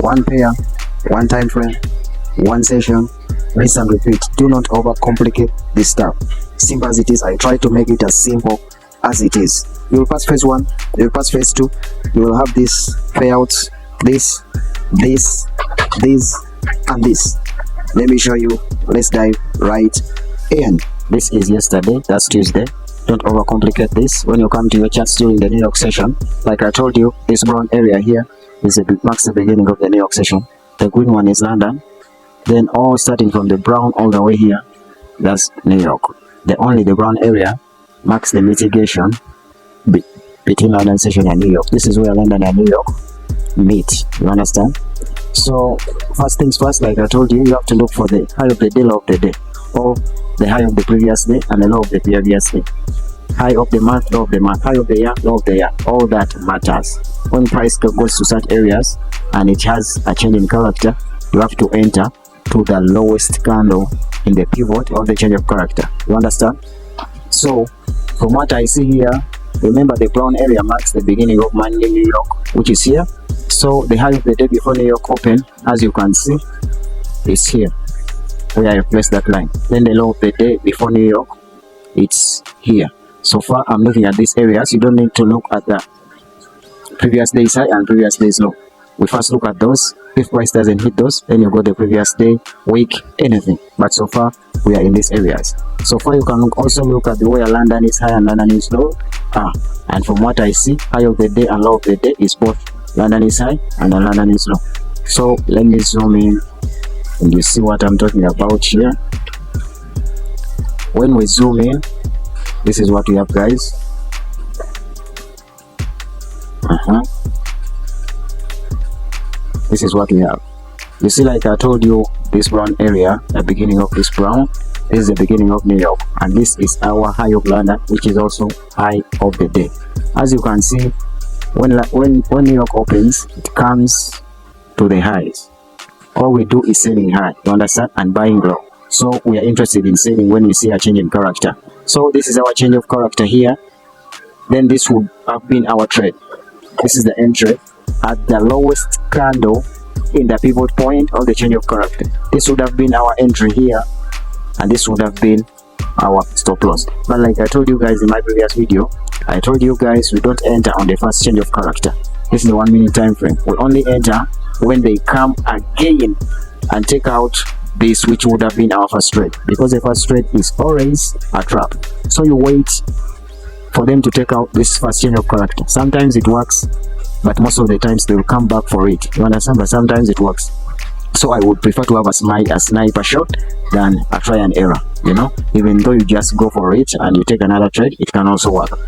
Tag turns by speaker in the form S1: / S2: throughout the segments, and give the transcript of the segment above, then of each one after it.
S1: one pair, one time frame, one session, rinse and repeat. Do not overcomplicate this stuff. Simple as it is. I try to make it as simple as it is. You will pass phase 1, you will pass phase 2, you will have this payouts, this, and this. Let me show you. Let's dive right in. This is yesterday, that's Tuesday. Don't overcomplicate this. When you come to your charts during the New York session, like I told you, this brown area here marks the beginning of the New York session. The green one is London. Then all starting from the brown all the way here, that's New York. The brown area marks the mitigation between London session and New York. This is where London and New York meet. You understand? So first things first, like I told you, you have to look for the high of the day, low of the day, or the high of the previous day and the low of the previous day. High of the month, low of the month, high of the year, low of the year. All that matters. When price goes to such areas and it has a change in character, you have to enter to the lowest candle in the pivot of the change of character. You understand? So from what I see here, remember the brown area marks the beginning of Monday New York, which is here. So the high of the day before New York open, as you can see, is here where I placed that line. Then the low of the day before New York, it's here. So far I'm looking at these areas. You don't need to look at the previous day's high and previous day's low. We first look at those. If price doesn't hit those, then you go the previous day, week, anything. But so far we are in these areas. So far you can also look at the way London is high and London is low. And from what I see, high of the day and low of the day is both London is high and London is low. So let me zoom in and you see what I'm talking about here. When we zoom in, this is what we have, guys. This is what we have. You see, like I told you, this brown area, the beginning of this brown, this is the beginning of New York, and this is our high of London, which is also high of the day. As you can see, when New York opens, it comes to the highs. All we do is selling high, you understand, and buying low. So we are interested in selling when we see a change in character. So this is our change of character here. Then this would have been our trade. This is the entry at the lowest candle in the pivot point of the change of character. This would have been our entry here, and this would have been our stop loss. But like I told you guys in my previous video, I told you guys we don't enter on the first change of character. This is the 1 minute time frame. We only enter when they come again and take out this, which would have been our first trade, because the first trade is always a trap. So you wait for them to take out this first change of character. Sometimes it works, but most of the times they will come back for it. You understand? But sometimes it works. So I would prefer to have a sniper shot than a try and error. You know, even though you just go for it and you take another trade, it can also work.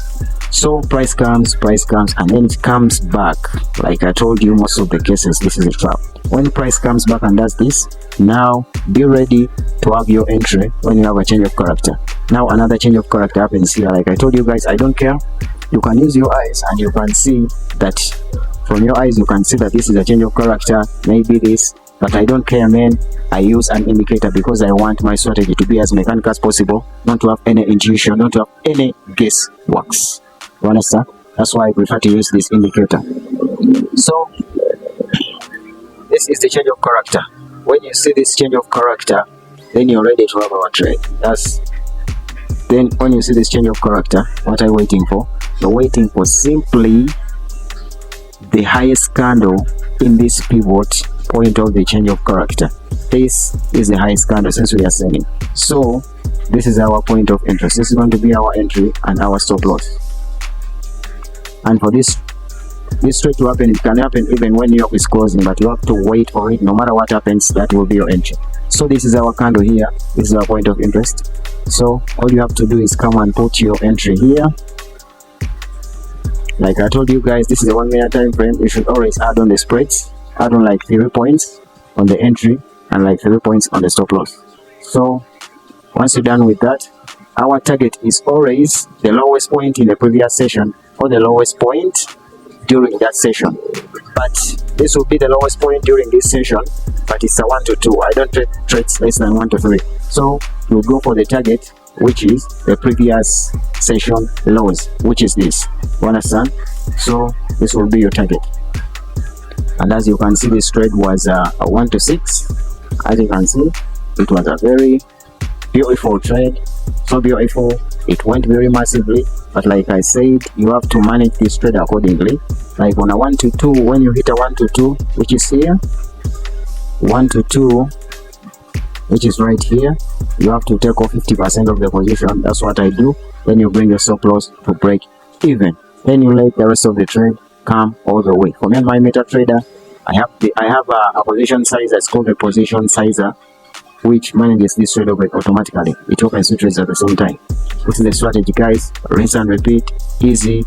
S1: So price comes, and then it comes back. Like I told you, most of the cases this is a trap. When price comes back and does this, now be ready to have your entry when you have a change of character. Now another change of character happens here. Like I told you guys, I don't care. You can use your eyes and you can see that, from your eyes you can see that this is a change of character, maybe this, but I don't care, man. I use an indicator because I want my strategy to be as mechanical as possible, not to have any intuition, not to have any guessworks. You understand? That's why I prefer to use this indicator. So this is the change of character. When you see this change of character, then you're ready to have our trade. Then when you see this change of character, what are you waiting for? You're waiting for simply the highest candle in this pivot point of the change of character. This is the highest candle since we are selling. So this is our point of interest. This is going to be our entry and our stop loss. And for this trade to happen, it can happen even when New York is closing, but you have to wait for it. No matter what happens, that will be your entry. So this is our candle here. This is our point of interest. So all you have to do is come and put your entry here. Like I told you guys, this is a 1 minute time frame. You should always add on the spreads. Add on like 3 points on the entry and like 3 points on the stop loss. So once you're done with that, our target is always the lowest point in the previous session or the lowest point during that session. But this will be the lowest point during this session, but it's a 1 to 2. I don't trade trades less than 1 to 3. So we'll go for the target, which is the previous session lows, which is this. You understand? So this will be your target. And as you can see, this trade was a 1 to 6. As you can see, it was a very beautiful trade, so beautiful, it went very massively. But like I said, you have to manage this trade accordingly. Like on a 1 to 2, when you hit a 1 to 2, which is here, 1 to 2, which is right here, you have to take off 50% of the position. That's what I do. Then you bring your stop loss to break even. Then you let the rest of the trade come all the way. For me and my MetaTrader, I have a position sizer. It's called a position sizer, which manages this trade automatically. It opens two trades at the same time. This is the strategy, guys. Rinse and repeat. Easy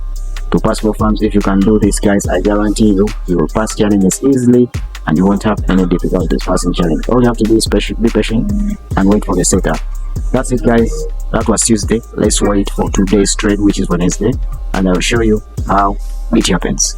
S1: to pass for farms. If you can do this, guys, I guarantee you will pass challenges easily and you won't have any difficulties passing challenge. All you have to do is be patient and wait for the setup. That's it, guys. That was Tuesday. Let's wait for today's trade, which is Wednesday, and I will show you how it happens.